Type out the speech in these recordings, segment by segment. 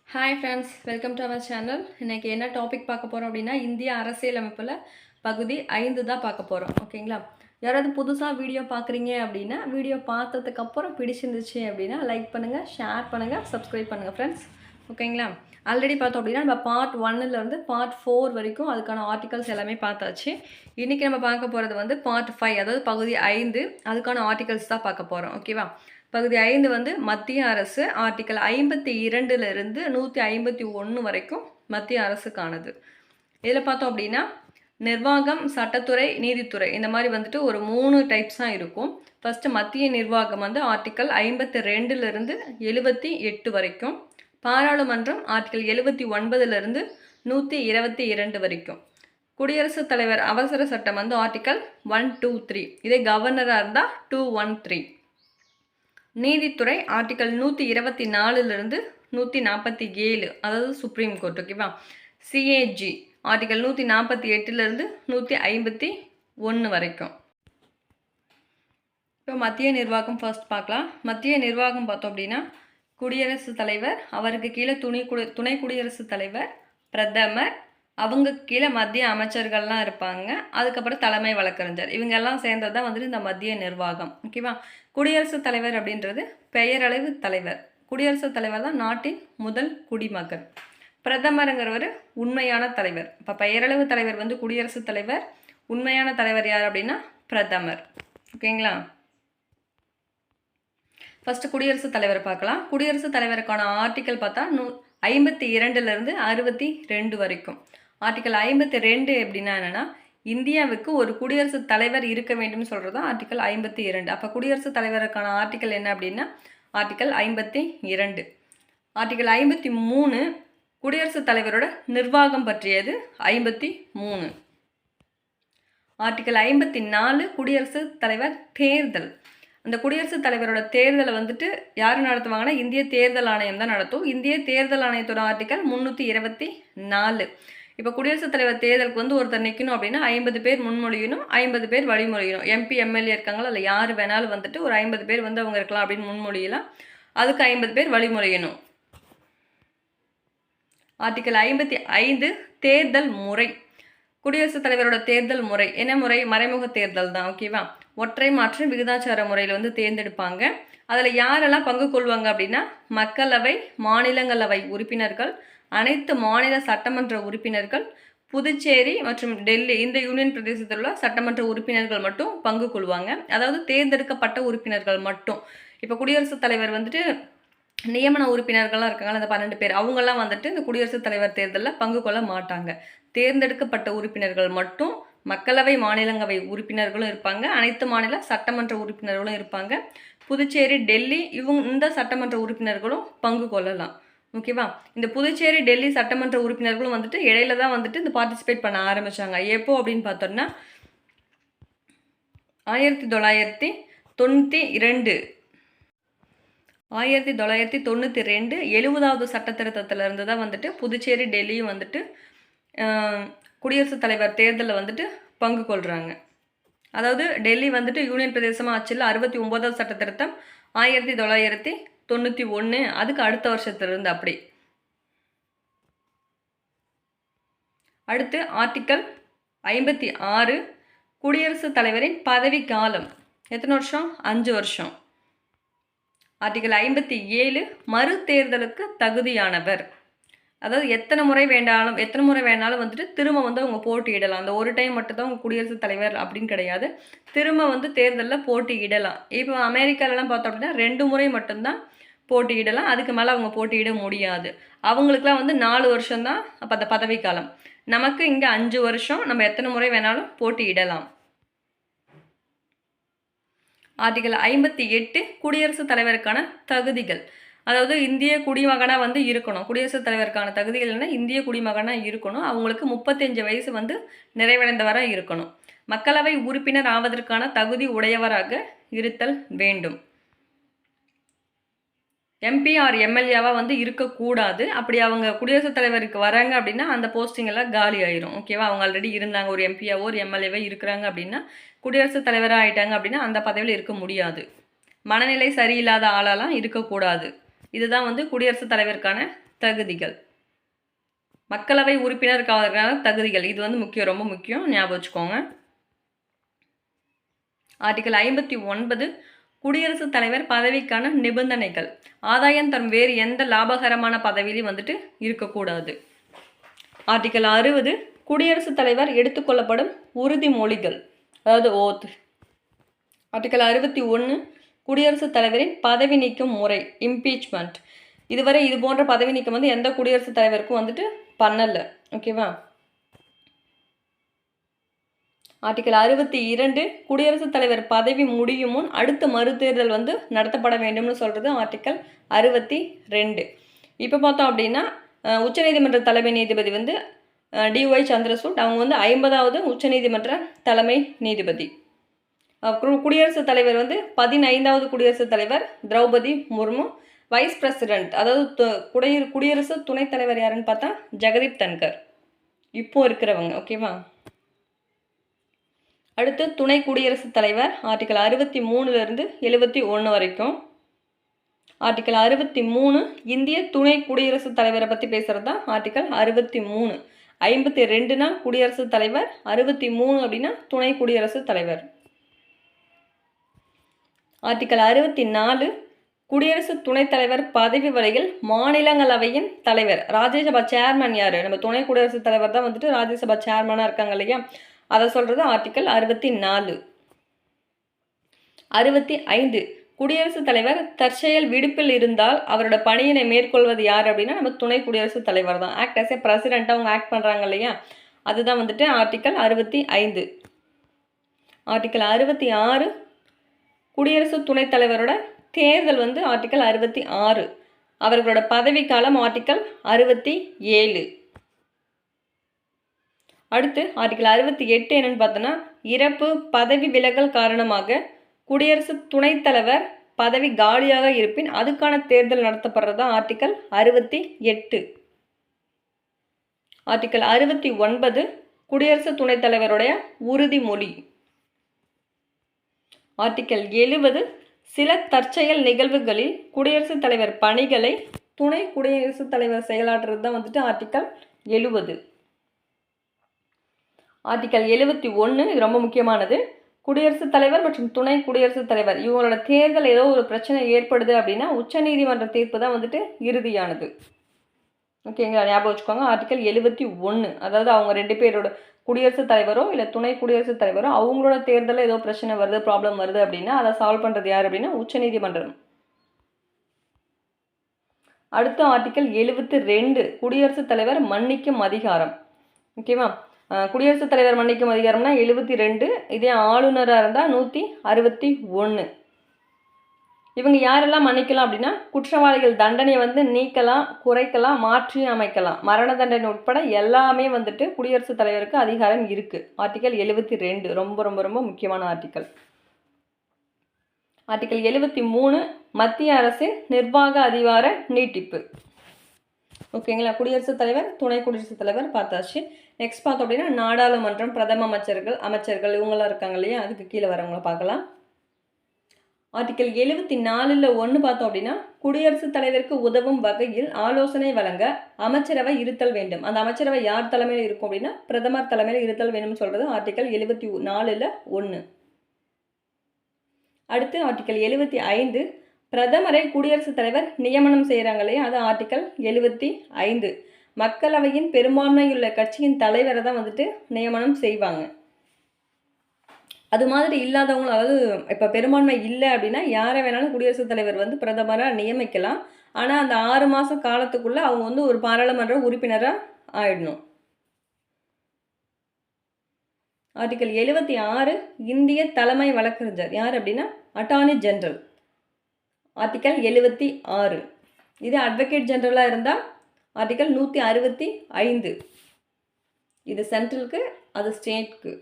Hi friends, welcome to our channel. இன்றைக்கி என்ன topic பார்க்க போகிறோம் அப்படின்னா, இந்திய அரசியலமைப்பில் பகுதி 5 தான் பார்க்க போகிறோம். ஓகேங்களா? யாராவது புதுசாக வீடியோ பார்க்குறீங்க அப்படின்னா, வீடியோ பார்த்ததுக்கப்புறம் பிடிச்சிருந்துச்சு அப்படின்னா லைக் பண்ணுங்கள், ஷேர் பண்ணுங்கள், சப்ஸ்கிரைப் பண்ணுங்கள் ஃப்ரெண்ட்ஸ். ஓகேங்களா? ஆல்ரெடி பார்த்தோம் அப்படின்னா நம்ம பார்ட் 1லேருந்து பார்ட் 4 வரைக்கும் அதுக்கான ஆர்டிகல்ஸ் எல்லாமே பார்த்தாச்சு. இன்றைக்கி நம்ம பார்க்க போகிறது வந்து பார்ட் 5, அதாவது பகுதி 5, அதுக்கான ஆர்டிகல்ஸ் தான் பார்க்க போகிறோம். ஓகேவா? பகுதி 5 வந்து மத்திய அரசு ஆர்டிக்கல் 52லிருந்து 151 வரைக்கும் மத்திய அரசுக்கானது. இதில் பார்த்தோம் அப்படின்னா நிர்வாகம், சட்டத்துறை, நீதித்துறை இந்த மாதிரி வந்துட்டு ஒரு 3 டைப்ஸாக இருக்கும். ஃபஸ்ட்டு மத்திய நிர்வாகம் வந்து ஆர்டிக்கல் 52லிருந்து 78 வரைக்கும், பாராளுமன்றம் ஆர்டிக்கல் 79லிருந்து 122 வரைக்கும், குடியரசுத் தலைவர் அவசர சட்டம் வந்து ஆர்டிக்கல் 123, இதே கவர்னராக இருந்தால் 213, நீதித்துறை ஆர்டிக்கல் 124லிருந்து 147, அதாவது சுப்ரீம் கோர்ட். ஓகேவா? சிஏஜி ஆர்டிக்கல் 148லிருந்து 151 வரைக்கும். இப்போ மத்திய நிர்வாகம் ஃபர்ஸ்ட் பார்க்கலாம். மத்திய நிர்வாகம் பார்த்தோம் அப்படின்னா குடியரசுத் தலைவர், அவருக்கு கீழே துணை குடியரசுத் தலைவர், பிரதமர், அவங்க கீழே மத்திய அமைச்சர்கள்லாம் இருப்பாங்க. அதுக்கப்புறம் தலைமை வழக்கறிஞர், இவங்கெல்லாம் சேர்ந்தது தான் வந்துட்டு இந்த மத்திய நிர்வாகம். ஓகேவா? குடியரசுத் தலைவர் அப்படின்றது பெயரளவு தலைவர். குடியரசுத் தலைவர் தான் நாட்டின் முதல் குடிமகன். பிரதமருங்கிறவர் உண்மையான தலைவர். இப்போ பெயரளவு தலைவர் வந்து குடியரசுத் தலைவர், உண்மையான தலைவர் யார் அப்படின்னா பிரதமர். ஓகேங்களா? ஃபஸ்ட்டு குடியரசுத் தலைவர் பார்க்கலாம். குடியரசுத் தலைவருக்கான ஆர்டிக்கல் பார்த்தா 52லிருந்து 62 வரைக்கும். ஆர்டிக்கல் 52 எப்படின்னா என்னென்னா, இந்தியாவுக்கு ஒரு குடியரசுத் தலைவர் இருக்க வேண்டும் சொல்கிறது தான் ஆர்டிக்கல் 52. அப்போ குடியரசுத் தலைவருக்கான ஆர்டிக்கல் என்ன அப்படின்னா ஆர்டிக்கல் 52. ஆர்டிக்கல் 53 குடியரசுத் தலைவரோட நிர்வாகம் பற்றியது. 53. ஆர்டிக்கல் 54 குடியரசுத் தலைவர் தேர்தல். அந்த குடியரசுத் தலைவரோட தேர்தலை வந்துட்டு யார் நடத்துவாங்கன்னா இந்திய தேர்தல் ஆணையம் தான் நடத்தும். இந்திய தேர்தல் ஆணையத்தோட ஆர்டிக்கல் 324. இப்போ குடியரசுத் தலைவர் தேர்தலுக்கு வந்து ஒருத்தர் நிற்கணும் அப்படின்னா 50 பேர் முன்மொழியணும், 50 பேர் வழிமொழியணும். எம்பி எம்எல்ஏ இருக்காங்களா, இல்லை யார் வேணாலும் வந்துட்டு ஒரு 50 பேர் வந்து அவங்க இருக்கலாம் அப்படின்னு முன்மொழியலாம். அதுக்கு 50 பேர் வழிமொழியணும். ஆர்டிக்கல் 55 தேர்தல் முறை. குடியரசுத் தலைவரோட தேர்தல் முறை என்ன முறை? மறைமுக தேர்தல் தான். ஓகேவா? ஒற்றை மாற்று விகிதாச்சார முறையில் வந்து தேர்ந்தெடுப்பாங்க. அதில் யாரெல்லாம் பங்கு கொள்வாங்க அப்படின்னா மக்களவை, மாநிலங்களவை உறுப்பினர்கள், அனைத்து மாநில சட்டமன்ற உறுப்பினர்கள், புதுச்சேரி மற்றும் டெல்லி இந்த யூனியன் பிரதேசத்தில் உள்ள சட்டமன்ற உறுப்பினர்கள் மட்டும் பங்கு கொள்வாங்க. அதாவது தேர்ந்தெடுக்கப்பட்ட உறுப்பினர்கள் மட்டும். இப்போ குடியரசுத் தலைவர் வந்துட்டு நியமன உறுப்பினர்கள்லாம் இருக்காங்க, அந்த 12 பேர், அவங்கெல்லாம் வந்துட்டு இந்த குடியரசுத் தலைவர் தேர்தலில் பங்கு கொள்ள மாட்டாங்க. தேர்ந்தெடுக்கப்பட்ட உறுப்பினர்கள் மட்டும். மக்களவை, மாநிலங்களவை உறுப்பினர்களும் இருப்பாங்க, அனைத்து மாநில சட்டமன்ற உறுப்பினர்களும் இருப்பாங்க. புதுச்சேரி, டெல்லி இந்த சட்டமன்ற உறுப்பினர்களும் பங்கு கொள்ளலாம். ஓகேவா? இந்த புதுச்சேரி, டெல்லி சட்டமன்ற உறுப்பினர்களும் வந்துட்டு இடையில தான் வந்துட்டு இந்த பார்ட்டிசிபேட் பண்ண ஆரம்பித்தாங்க. எப்போ அப்படின்னு பார்த்தோம்னா 1992 70வது சட்ட திருத்தத்திலிருந்து தான் வந்துட்டு புதுச்சேரி, டெல்லியும் வந்துட்டு குடியரசுத் தலைவர் தேர்தலில் வந்துட்டு பங்கு கொள்கிறாங்க. அதாவது டெல்லி வந்துட்டு யூனியன் பிரதேசமாக ஆச்சுல, 69வது சட்ட திருத்தம் 1991, அதுக்கு அடுத்த வருஷத்துலேருந்து அப்படி. அடுத்து ஆர்டிக்கல் 56 குடியரசுத் தலைவரின் பதவி காலம் எத்தனை வருஷம்? 5 வருஷம். ஆர்டிக்கல் 57 மறு தேர்தலுக்கு தகுதியானவர். அதாவது எத்தனை முறை வேணாலும் வந்துட்டு திரும்ப வந்து அவங்க போட்டியிடலாம். அந்த ஒரு டைம் மட்டும் தான் அவங்க குடியரசுத் தலைவர் அப்படின்னு கிடையாது, திரும்ப வந்து தேர்தலில் போட்டியிடலாம். இப்போ அமெரிக்காலலாம் பார்த்தோம் அப்படின்னா 2 முறை மட்டும்தான் போட்டியிடலாம், அதுக்கு மேலே அவங்க போட்டியிட முடியாது. அவங்களுக்குலாம் வந்து 4 வருஷம்தான் அப்போ அந்த பதவி காலம். நமக்கு இங்கே 5 வருஷம், நம்ம எத்தனை முறை வேணாலும் போட்டியிடலாம். ஆர்டிக்கல் 58 குடியரசுத் தலைவருக்கான தகுதிகள். அதாவது இந்திய குடிமகனாக வந்து இருக்கணும். குடியரசுத் தலைவருக்கான தகுதிகள் என்ன? இந்திய குடிமகனாக இருக்கணும். அவங்களுக்கு 35 வயசு வந்து நிறைவடைந்தவராக இருக்கணும். மக்களவை உறுப்பினர் ஆவதற்கான தகுதி உடையவராக இருத்தல் வேண்டும். எம்பி ஆர் எம்எல்ஏவாக வந்து இருக்கக்கூடாது. அப்படி அவங்க குடியரசுத் தலைவருக்கு வராங்க அப்படின்னா அந்த போஸ்டிங் எல்லாம் காலி ஆயிரும். ஓகேவா? அவங்க ஆல்ரெடி இருந்தாங்க, ஒரு எம்பியாவோ ஒரு எம்எல்ஏவோ இருக்கிறாங்க அப்படின்னா குடியரசுத் தலைவராக ஆகிட்டாங்க அப்படின்னா அந்த பதவியில் இருக்க முடியாது. மனநிலை சரியில்லாத ஆளாலாம் இருக்கக்கூடாது. இதுதான் வந்து குடியரசுத் தலைவருக்கான தகுதிகள். மக்களவை உறுப்பினருக்கான தகுதிகள். இது வந்து முக்கியம், ரொம்ப முக்கியம், ஞாபகம் வச்சுக்கோங்க. ஆர்டிகல் 59 குடியரசுத் தலைவர் பதவிக்கான நிபந்தனைகள். ஆதாயம் தரும் வேறு எந்த லாபகரமான பதவியிலையும் வந்துட்டு இருக்கக்கூடாது. ஆர்டிகல் 60 குடியரசுத் தலைவர் எடுத்துக்கொள்ளப்படும் உறுதிமொழிகள், அதாவது ஓத். ஆர்டிகல் 61 குடியரசுத் தலைவரின் பதவி நீக்கும் முறை, இம்பீச்மெண்ட். இதுவரை இது போன்ற பதவி நீக்கம் வந்து எந்த குடியரசுத் தலைவருக்கும் வந்துட்டு பண்ணல. ஓகேவா? ஆர்டிகல் 62 குடியரசுத் தலைவர் பதவி முடியும் முன் அடுத்த மறுதேர்தல் வந்து நடத்தப்பட வேண்டும்னு சொல்கிறது ஆர்டிகல் 62. இப்போ பார்த்தோம் அப்படின்னா உச்சநீதிமன்ற தலைமை நீதிபதி வந்து டிஒய் சந்திரசூட். அவங்க வந்து 50வது உச்சநீதிமன்ற தலைமை நீதிபதி. அப்புறம் குடியரசுத் தலைவர் வந்து 15வது குடியரசுத் தலைவர் திரௌபதி முர்மு. வைஸ் பிரசிடென்ட், அதாவது குடியரசு துணைத் தலைவர் யாருன்னு பார்த்தா ஜெகதீப் தன்கர், இப்போ இருக்கிறவங்க. ஓகேவா? அடுத்து துணை குடியரசுத் தலைவர் ஆர்டிகல் 63லேருந்து 71 வரைக்கும். ஆர்டிகல் 63 இந்திய துணை குடியரசுத் தலைவரை பற்றி பேசுகிறது தான் ஆர்டிகல் 63. 52னா குடியரசுத் தலைவர், 63 அப்படின்னா துணை குடியரசுத் தலைவர். ஆர்டிகல் 64 குடியரசு துணைத் தலைவர் பதவி வரையில் மாநிலங்களவையின் தலைவர், ராஜ்யசபா சேர்மன் யார்? நம்ம துணை குடியரசுத் தலைவர் தான் வந்துட்டு ராஜ்யசபா சேர்மனாக இருக்காங்க இல்லையா, அதை சொல்கிறது ஆர்டிகல் 64. 65 குடியரசுத் தலைவர் தற்செயல் விடுப்பில் இருந்தால் அவரோட பணியினை மேற்கொள்வது யார் அப்படின்னா நம்ம துணை குடியரசுத் தலைவர் தான். ஆக்ட் ஆஸ் ஏ பிரசிடென்ட்டாக அவங்க ஆக்ட் பண்ணுறாங்க இல்லையா, அதுதான் வந்துட்டு ஆர்டிகல் 65. ஆர்டிகல் 66 குடியரசு துணைத் தலைவரோட தேர்தல் வந்து ஆர்டிகல் 66. அவர்களோட பதவிக்காலம் ஆர்டிகல் 67. அடுத்து ஆர்டிகல் 68 என்னன்னு பார்த்தோன்னா, இறப்பு பதவி விலகல் காரணமாக குடியரசு துணைத் தலைவர் பதவி காலியாக இருப்பின் அதுக்கான தேர்தல் நடத்தப்படுறது தான் ஆர்டிகல் 68. ஆர்டிகல் 69 குடியரசு துணைத் தலைவருடைய உறுதிமொழி. ஆர்டிகல் 70 சில தற்செயல் நிகழ்வுகளில் குடியரசுத் தலைவர் பணிகளை துணை குடியரசுத் தலைவர் செயலாற்றுறது தான் வந்துட்டு ஆர்டிகல் 70. ஆர்டிகல் 71 இது ரொம்ப முக்கியமானது. குடியரசுத் தலைவர் மற்றும் துணை குடியரசுத் தலைவர் இவங்களோட தேர்தல் ஏதோ ஒரு பிரச்சனை ஏற்படுது அப்படின்னா உச்சநீதிமன்ற தீர்ப்பு தான் வந்துட்டு இறுதியானது. ஓகேங்களா? ஞாபகம் வச்சுக்கோங்க. ஆர்டிகல் 71, அதாவது அவங்க 2 பேரோட குடியரசுத் தலைவரோ இல்லை துணை குடியரசுத் தலைவரோ அவங்களோட தேர்தலில் ஏதோ பிரச்சனை வருது, ப்ராப்ளம் வருது அப்படின்னா அதை சால்வ் பண்ணுறது யார் அப்படின்னா உச்சநீதிமன்றம். அடுத்த ஆர்டிகல் 72 குடியரசுத் தலைவர் மன்னிக்கும் அதிகாரம். ஓகேவா? குடியரசுத் தலைவர் மன்னிக்கும் அதிகாரம்னா 72. இதே ஆளுநராக இருந்தால் 161. இவங்க யாரெல்லாம் மன்னிக்கலாம் அப்படின்னா குற்றவாளிகள் தண்டனையை வந்து நீக்கலாம், குறைக்கலாம், மாற்றி அமைக்கலாம். மரண தண்டனை உட்பட எல்லாமே வந்துட்டு குடியரசுத் தலைவருக்கு அதிகாரம் இருக்குது. ஆர்டிகல் 72 ரொம்ப ரொம்ப ரொம்ப முக்கியமான ஆர்டிகல். ஆர்டிகல் 73 மத்திய அரசின் நிர்வாக அதிகார நீட்டிப்பு. ஓகேங்களா? குடியரசுத் தலைவர் துணை குடியரசுத் தலைவர் பார்த்தாச்சு. நெக்ஸ்ட் பார்த்தோம் அப்படின்னா நாடாளுமன்றம், பிரதம அமைச்சர்கள் இவங்களாம் இருக்காங்க இல்லையா, அதுக்கு கீழே வரவங்களை பார்க்கலாம். ஆர்டிகல் 74ல் 1 பார்த்தோம் அப்படின்னா குடியரசுத் தலைவருக்கு உதவும் வகையில் ஆலோசனை வழங்க அமைச்சரவை இருத்தல் வேண்டும். அந்த அமைச்சரவை யார் தலைமையில் இருக்கும் அப்படின்னா பிரதமர் தலைமையில் இருத்தல் வேண்டும் சொல்கிறது ஆர்டிகல் 74ல் 1. அடுத்து ஆர்டிகல் 75 பிரதமரை குடியரசுத் தலைவர் நியமனம் செய்கிறாங்க இல்லையா, அது ஆர்டிகல் 75. மக்களவையின் பெரும்பான்மையுள்ள கட்சியின் தலைவரை தான் வந்துட்டு நியமனம் செய்வாங்க. அது மாதிரி இல்லாதவங்களும், அதாவது இப்போ பெரும்பான்மை இல்லை அப்படின்னா யாரை வேணாலும் குடியரசுத் தலைவர் வந்து பிரதமராக நியமிக்கலாம். ஆனால் அந்த 6 மாத காலத்துக்குள்ளே அவங்க வந்து ஒரு பாராளுமன்ற உறுப்பினராக ஆயிடணும். ஆர்டிகல் 76 இந்திய தலைமை வழக்கறிஞர் யார் அப்படின்னா அட்டார்னி ஜெனரல். ஆர்டிகல் 76. இது அட்வொகேட் ஜெனரலாக இருந்தால் ஆர்டிகல் 165. இது சென்ட்ரலுக்கு, அது ஸ்டேட்க்கு.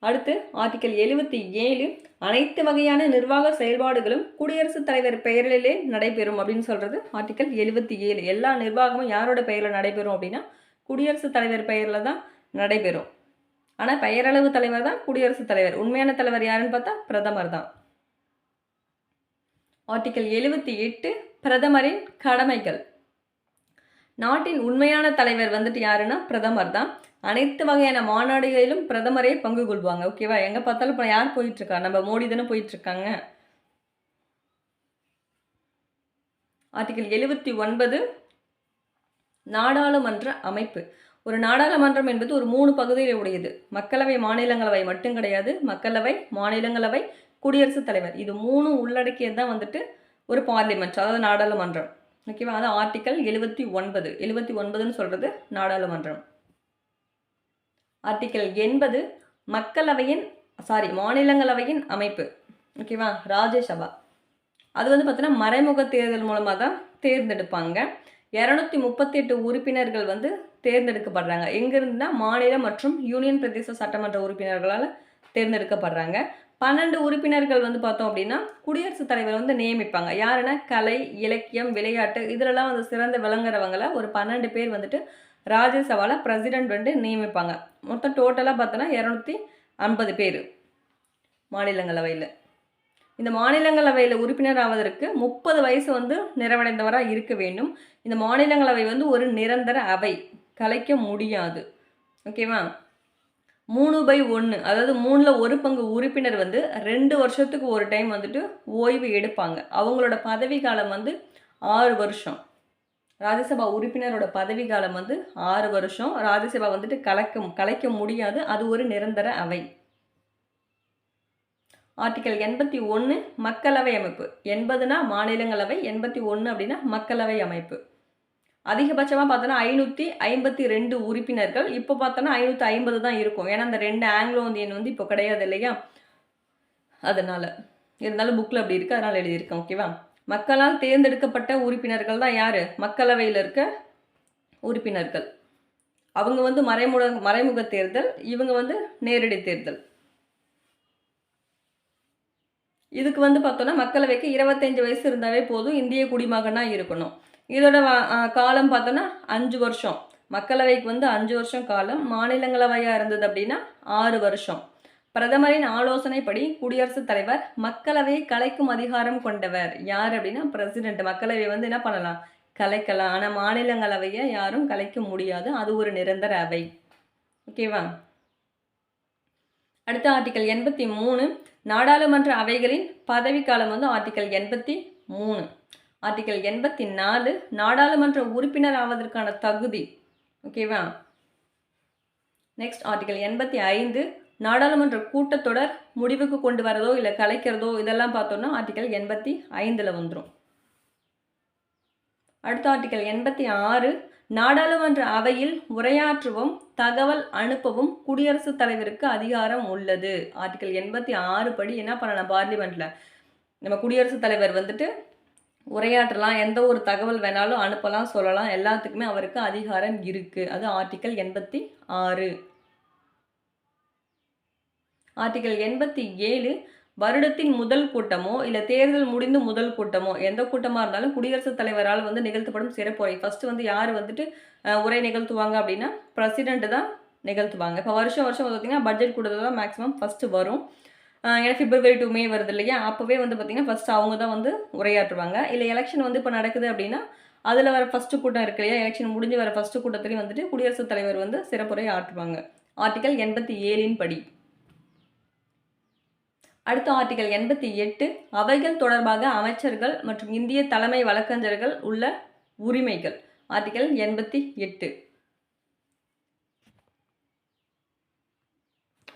அடுத்து ஆர்டிகல் 77 அனைத்து வகையான நிர்வாக செயல்பாடுகளும் குடியரசுத் தலைவர் பெயரிலே நடைபெறும் அப்படின்னு சொல்கிறது ஆர்டிகல் 77. எல்லா நிர்வாகமும் யாரோட பெயரில் நடைபெறும் அப்படின்னா குடியரசுத் தலைவர் பெயரில் தான் நடைபெறும். ஆனால் பெயரளவு தலைவர் தான் குடியரசுத் தலைவர். உண்மையான தலைவர் யாருன்னு பார்த்தா பிரதமர் தான். ஆர்டிகல் 78 பிரதமரின் கடமைகள். நாட்டின் உண்மையான தலைவர் வந்துட்டு யாருன்னா பிரதமர் தான். அனைத்து வகையான மாநாடுகளிலும் பிரதமரே பங்கு கொள்வாங்க. ஓகேவா? எங்க பார்த்தாலும் இப்போ யார் போயிட்டு இருக்கா? நம்ம மோடி தானே போயிட்டு இருக்காங்க. ஆர்டிகல் 79 நாடாளுமன்ற அமைப்பு. ஒரு நாடாளுமன்றம் என்பது ஒரு 3 பகுதிகளை உடையது. மக்களவை, மாநிலங்களவை மட்டும் கிடையாது. மக்களவை, மாநிலங்களவை, குடியரசுத் தலைவர். இது 3 உள்ளடக்கியது தான் வந்துட்டு ஒரு பார்லிமெண்ட், அதாவது நாடாளுமன்றம். ஓகேவா? அது ஆர்டிகல் 79. 79ன்னு சொல்றது நாடாளுமன்றம். ஆர்டிகல் 80 மாநிலங்களவையின் அமைப்பு. ஓகேவா? ராஜ்யசபா. அது வந்து பார்த்தீங்கன்னா மறைமுக தேர்தல் மூலமாக தான் தேர்ந்தெடுப்பாங்க. 238 உறுப்பினர்கள் வந்து தேர்ந்தெடுக்கப்படுறாங்க. எங்கிருந்துன்னா மாநில மற்றும் யூனியன் பிரதேச சட்டமன்ற உறுப்பினர்களால் தேர்ந்தெடுக்கப்படுறாங்க. 12 உறுப்பினர்கள் வந்து பார்த்தோம் அப்படின்னா குடியரசுத் தலைவர் வந்து நியமிப்பாங்க. யாருன்னா கலை, இலக்கியம், விளையாட்டு இதிலெல்லாம் வந்து சிறந்து விளங்குறவங்கள ஒரு 12 பேர் வந்துட்டு ராஜ்யசபாவில் பிரசிடென்ட் வந்து நியமிப்பாங்க. மொத்தம் டோட்டலாக பார்த்தோன்னா 250 பேர் மாநிலங்களவையில். இந்த மாநிலங்களவையில் உறுப்பினர் ஆவதற்கு 30 வயசு வந்து நிறைவடைந்தவராக இருக்க வேண்டும். இந்த மாநிலங்களவை வந்து ஒரு நிரந்தர அவை, கலைக்க முடியாது. ஓகேவா? 3/1, அதாவது 3ல் 1 பங்கு உறுப்பினர் வந்து 2 வருஷத்துக்கு ஒரு டைம் வந்துட்டு ஓய்வு எடுப்பாங்க. அவங்களோட பதவி காலம் வந்து 6 வருஷம். ராஜ்யசபா உறுப்பினரோட பதவி காலம் வந்து 6 வருஷம். ராஜ்யசபா வந்துட்டு கலைக்க முடியாது. அது ஒரு நிரந்தர அவை. ஆர்டிகல் 81 மக்களவை அமைப்பு. 80னா மாநிலங்களவை, 81 அப்படின்னா மக்களவை அமைப்பு. அதிகபட்சமாக பார்த்தோன்னா 552 உறுப்பினர்கள். இப்போ பார்த்தோன்னா 550 தான் இருக்கும். ஏன்னா அந்த 2 ஆங்கிலோ இந்தியன் வந்து இப்போ கிடையாது இல்லையா? அதனால் இருந்தாலும் புக்கில் அப்படி இருக்குது, அதனால் எழுதியிருக்கேன். ஓகேவா? மக்களால் தேர்ந்தெடுக்கப்பட்ட உறுப்பினர்கள் தான் யார்? மக்களவையில் இருக்க உறுப்பினர்கள். அவங்க வந்து மறைமுக தேர்தல், இவங்க வந்து நேரடி தேர்தல். இதுக்கு வந்து பார்த்தோன்னா மக்களவைக்கு 25 வயசு இருந்தாவே போதும், இந்திய குடிமகனாக இருக்கணும். இதோட காலம் பார்த்தோன்னா 5 வருஷம். மக்களவைக்கு வந்து 5 வருஷம் காலம். மாநிலங்களவையாக இருந்தது அப்படின்னா 6 வருஷம். பிரதமரின் ஆலோசனைப்படி குடியரசுத் தலைவர் மக்களவையை கலைக்கும் அதிகாரம் கொண்டவர். யார் அப்படின்னா பிரசிடென்ட். மக்களவையை வந்து என்ன பண்ணலாம்? கலைக்கலாம். ஆனால் மாநிலங்களவையை யாரும் கலைக்க முடியாது. அது ஒரு நிரந்தர அவை. ஓகேவா? அடுத்த ஆர்டிகல் 83 நாடாளுமன்ற அவைகளின் பதவிக்காலம் வந்து ஆர்டிகல் 83. ஆர்டிகல் 84 நாடாளுமன்ற உறுப்பினர் ஆவதற்கான தகுதி. ஓகேவா? நெக்ஸ்ட் ஆர்டிகல் 85 நாடாளுமன்ற கூட்டத்தொடர் முடிவுக்கு கொண்டு வரதோ இல்லை கலைக்கிறதோ இதெல்லாம் பார்த்தோம்னா ஆர்டிகல் 85ல் வந்துடும். அடுத்த ஆர்டிகல் 86 நாடாளுமன்ற அவையில் உரையாற்றவும் தகவல் அனுப்பவும் குடியரசுத் தலைவருக்கு அதிகாரம் உள்ளது. ஆர்டிகல் 86 படி என்ன பண்ணலாம்? பார்லிமெண்ட்ல நம்ம குடியரசுத் தலைவர் வந்துட்டு உரையாற்றலாம், எந்த ஒரு தகவல் வேணாலும் அனுப்பலாம், சொல்லலாம், எல்லாத்துக்குமே அவருக்கு அதிகாரம் இருக்கு. அது ஆர்டிகல் 86. ஆர்டிகல் 87 வருடத்தின் முதல் கூட்டமோ இல்லை தேர்தல் முடிந்து முதல் கூட்டமோ எந்த கூட்டமாக இருந்தாலும் குடியரசுத் தலைவரால் வந்து நிகழ்த்தப்படும் சிறப்புரை. ஃபர்ஸ்ட் வந்து யார் வந்துட்டு உரை நிகழ்த்துவாங்க அப்படின்னா பிரசிடென்ட் தான் நிகழ்த்துவாங்க. இப்போ வருஷம் பார்த்தீங்கன்னா பட்ஜெட் கூட்டத்தில் தான் மேக்ஸிமம் ஃபஸ்ட்டு வரும். ஏன்னா February to May வருது இல்லையா? அப்போவே வந்து பார்த்திங்கன்னா ஃபஸ்ட்டு அவங்க தான் வந்து உரையாற்றுவாங்க. இல்லை எலெக்ஷன் வந்து இப்போ நடக்குது அப்படின்னா அதில் வர ஃபஸ்ட்டு கூட்டம் இருக்கு இல்லையா? எலெக்ஷன் முடிஞ்சு வர ஃபஸ்ட்டு கூட்டத்துலேயும் வந்துட்டு குடியரசுத் தலைவர் வந்து சிறப்புரை ஆற்றுவாங்க. ஆர்டிகல் 87 படி. அடுத்த ஆர்டிகல் 88 அவைகள் தொடர்பாக அமைச்சர்கள் மற்றும் இந்திய தலைமை வழக்கறிஞர்கள் உள்ள உரிமைகள். ஆர்டிகல் 88.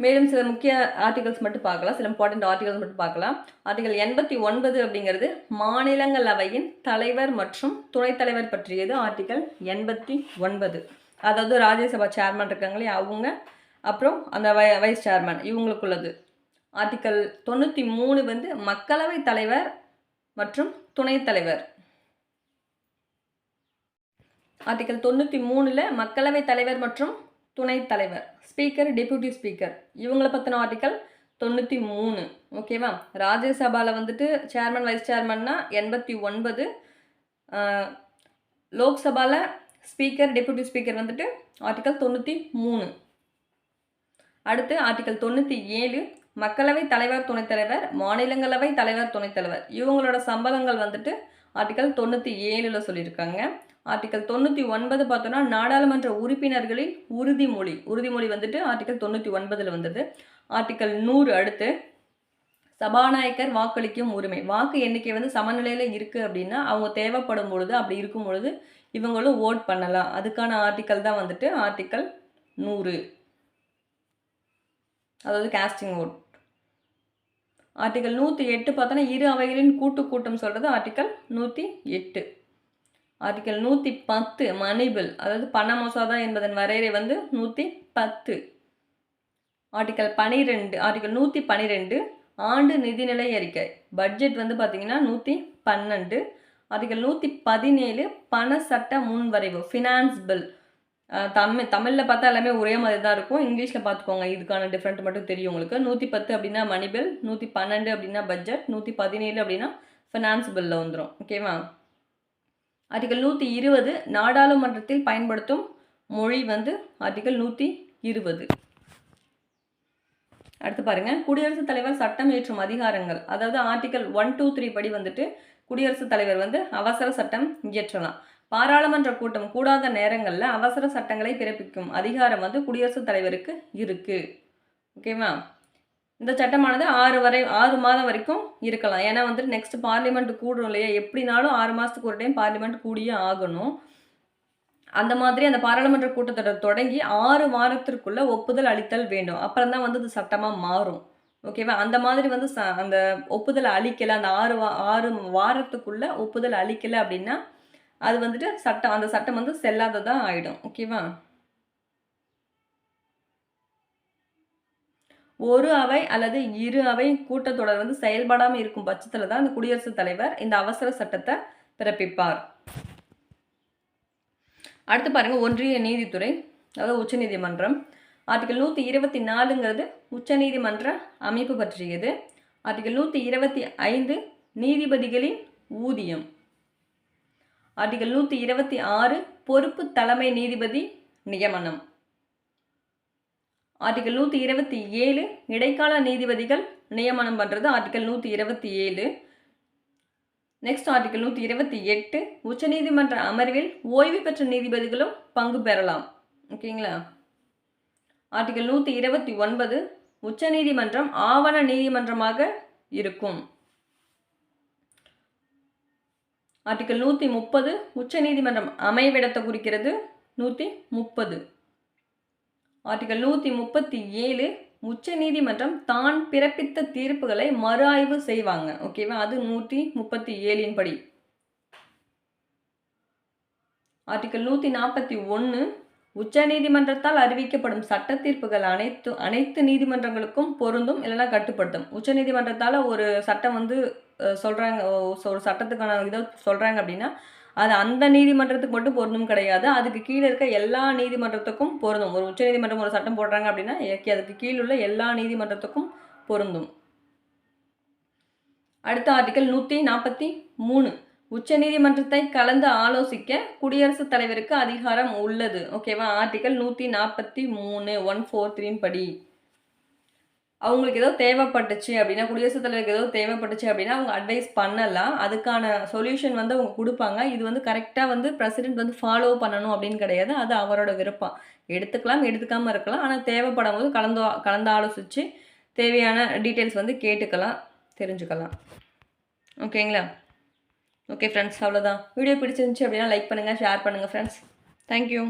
மேலும் சில முக்கிய ஆர்டிகல்ஸ் மட்டும் பார்க்கலாம், சில இம்பார்ட்டன்ட் ஆர்டிகல்ஸ் மட்டும் பார்க்கலாம். ஆர்டிகல் 89 அப்படிங்கிறது மாநிலங்களவையின் தலைவர் மற்றும் துணைத் தலைவர் பற்றியது. ஆர்டிகல் 89 அதாவது ராஜ்யசபா சேர்மன் இருக்காங்களே அவங்க, அப்புறம் அந்த வைஸ் சேர்மன் இவங்களுக்குள்ளது. ஆர்டிகல் 93 வந்து மக்களவை தலைவர் மற்றும் துணைத் தலைவர். ஆர்டிகல் 93ல் மக்களவை தலைவர் மற்றும் துணைத் தலைவர், ஸ்பீக்கர், டெப்யூட்டி ஸ்பீக்கர் இவங்களை பற்றின ஆர்டிகல் 93. ஓகேவா? ராஜ்யசபாவில் வந்துட்டு சேர்மன் வைஸ் சேர்மன்னா 89. லோக்சபாவில் ஸ்பீக்கர், டெப்யூட்டி ஸ்பீக்கர் வந்துட்டு ஆர்டிகல் 93. அடுத்து ஆர்டிகல் 97 மக்களவை தலைவர் துணைத் தலைவர், மாநிலங்களவை தலைவர் துணைத் தலைவர் இவங்களோட சம்பளங்கள் வந்துட்டு ஆர்டிக்கல் 97ல் சொல்லியிருக்காங்க. ஆர்டிக்கல் 99 பார்த்தோன்னா நாடாளுமன்ற உறுப்பினர்களின் உறுதிமொழி வந்துட்டு ஆர்டிக்கல் 99ல் வந்தது. ஆர்டிக்கல் 100 அடுத்து சபாநாயகர் வாக்களிக்கும் உரிமை. வாக்கு எண்ணிக்கை வந்து சமநிலையில் இருக்குது அப்படின்னா அவங்க தேவைப்படும் பொழுது அப்படி இருக்கும் பொழுது இவங்களும் ஓட் பண்ணலாம். அதுக்கான ஆர்டிக்கல் தான் வந்துட்டு ஆர்டிக்கல் 100, அதாவது காஸ்டிங் ஓட். ஆர்டிக்கல் 108 பார்த்தோன்னா இரு அவைகளின் கூட்டம் சொல்கிறது ஆர்டிக்கல் 108. ஆர்டிக்கல் 110 மணி பில், அதாவது பண மசோதா என்பதன் வரையறை வந்து 110. ஆர்டிக்கல் 112 ஆண்டு நிதிநிலை அறிக்கை, பட்ஜெட் வந்து பார்த்தீங்கன்னா 112. ஆர்டிக்கல் 117 பண சட்ட முன்வரைவு, ஃபினான்ஸ் பில். தமிழில் பார்த்தா எல்லாமே ஒரே மாதிரி தான் இருக்கும், இங்கிலீஷில் பார்த்துக்கோங்க, இதுக்கான டிஃப்ரெண்ட் மட்டும் தெரியும் உங்களுக்கு. 110 அப்படின்னா மணி பில், 112 அப்படின்னா பட்ஜெட், 117 அப்படின்னா ஃபினான்ஸ் பில்லில் வந்துடும். ஓகேவா? ஆர்டிக்கல் 120 நாடாளுமன்றத்தில் பயன்படுத்தும் மொழி வந்து ஆர்டிக்கல் 120. அடுத்து பாருங்கள், குடியரசுத் தலைவர் சட்டம் இயற்றும் அதிகாரங்கள். அதாவது ஆர்டிக்கல் 1, 2, 3 படி வந்துட்டு குடியரசுத் தலைவர் வந்து அவசர சட்டம் இயற்றலாம். பாராளுமன்ற கூட்டம் கூடாத நேரங்களில் அவசர சட்டங்களை பிறப்பிக்கும் அதிகாரம் வந்து குடியரசுத் தலைவருக்கு இருக்குது. ஓகேவா? இந்த சட்டமானது 6 மாதம் வரைக்கும் இருக்கலாம். ஏன்னா வந்துட்டு நெக்ஸ்ட் பார்லிமெண்ட் கூடும் இல்லையா, எப்படினாலும் 6 மாதத்துக்கு ஒரு டைம் பார்லிமெண்ட் கூடியே ஆகணும். அந்த மாதிரி அந்த பாராளுமன்ற கூட்டத்தொடர் தொடங்கி 6 வாரத்திற்குள்ளே ஒப்புதல் அளித்தல் வேண்டும். அப்புறம் தான் வந்து இது சட்டமாக மாறும். ஓகேவா? அந்த மாதிரி வந்து அந்த ஒப்புதல் அளிக்கலை, அந்த 6 வாரத்துக்குள்ளே ஒப்புதல் அளிக்கலை அப்படின்னா அது வந்துட்டு அந்த சட்டம் வந்து செல்லாததாக ஆகிடும். ஓகேவா? ஒரு அவை அல்லது இரு அவை கூட்டத்தொடர் வந்து செயல்படாமல் இருக்கும் பட்சத்தில் தான் அந்த குடியரசுத் தலைவர் இந்த அவசர சட்டத்தை பிறப்பிப்பார். அடுத்து பாருங்கள், ஒன்றிய நீதித்துறை, அதாவது உச்சநீதிமன்றம். ஆர்டிக்கல் 124ங்கிறது உச்சநீதிமன்ற அமைப்பு பற்றியது. ஆர்டிக்கல் 125 நீதிபதிகளின் ஊதியம். ஆர்டிக்கல் 126 பொறுப்பு தலைமை நீதிபதி நியமனம். ஆர்டிக்கல் 127 இடைக்கால நீதிபதிகள் நியமனம் பண்ணுறது ஆர்டிக்கல் 127. நெக்ஸ்ட் ஆர்டிக்கல் 128 உச்சநீதிமன்ற அமர்வில் ஓய்வு பெற்ற நீதிபதிகளும் பங்கு பெறலாம். ஓகேங்களா? ஆர்டிக்கல் 129 உச்சநீதிமன்றம் ஆவண நீதிமன்றமாக இருக்கும். ஆர்டிக்கல் 130 உச்சநீதிமன்றம் அமைவிடத்தை குறிக்கிறது 130. ஆர்டிக்கல் 137 உச்சநீதிமன்றம் தான் பிறப்பித்த தீர்ப்புகளை மறு ஆய்வு செய்வாங்க. ஓகேவா? அது 137 படி. ஆர்டிக்கல் 141 உச்சநீதிமன்றத்தால் அறிவிக்கப்படும் சட்ட தீர்ப்புகள் அனைத்து நீதிமன்றங்களுக்கும் பொருந்தும், இல்லைன்னா கட்டுப்படுத்தும். உச்சநீதிமன்றத்தால் ஒரு சட்டம் வந்து சொல்கிறாங்க, ஒரு சட்டத்துக்கான இதை சொல்கிறாங்க அப்படின்னா அது அந்த நீதிமன்றத்துக்கு மட்டும் பொருந்தும் கிடையாது, அதுக்கு கீழே இருக்க எல்லா நீதிமன்றத்துக்கும் பொருந்தும். ஒரு உச்சநீதிமன்றம் ஒரு சட்டம் போடுறாங்க அப்படின்னா அதுக்கு கீழே உள்ள எல்லா நீதிமன்றத்துக்கும் பொருந்தும். அடுத்த ஆர்டிக்கல் 143 உச்சநீதிமன்றத்தை கலந்து ஆலோசிக்க குடியரசுத் தலைவருக்கு அதிகாரம் உள்ளது. ஓகேவா? ஆர்டிக்கல் 143 143 படி அவங்களுக்கு ஏதோ தேவைப்பட்டுச்சு அப்படின்னா, குடியரசுத் தலைவருக்கு ஏதோ தேவைப்பட்டுச்சு அப்படின்னா அவங்க அட்வைஸ் பண்ணலாம். அதுக்கான சொல்யூஷன் வந்து அவங்க கொடுப்பாங்க. இது வந்து கரெக்டாக வந்து பிரசிடென்ட் வந்து ஃபாலோ பண்ணணும் அப்படின்னு கிடையாது, அது அவரோட விருப்பம். எடுத்துக்கலாம், எடுத்துக்காமல் இருக்கலாம். ஆனால் தேவைப்படும் போது கலந்து ஆலோசித்து தேவையான டீட்டெயில்ஸ் வந்து கேட்டுக்கலாம், தெரிஞ்சுக்கலாம். ஓகேங்களா? ஓகே ஃப்ரெண்ட்ஸ், அவ்வளோதான். வீடியோ பிடிச்சிருந்துச்சு அப்படின்னா லைக் பண்ணுங்கள், ஷேர் பண்ணுங்கள் ஃப்ரெண்ட்ஸ். தேங்க்யூ.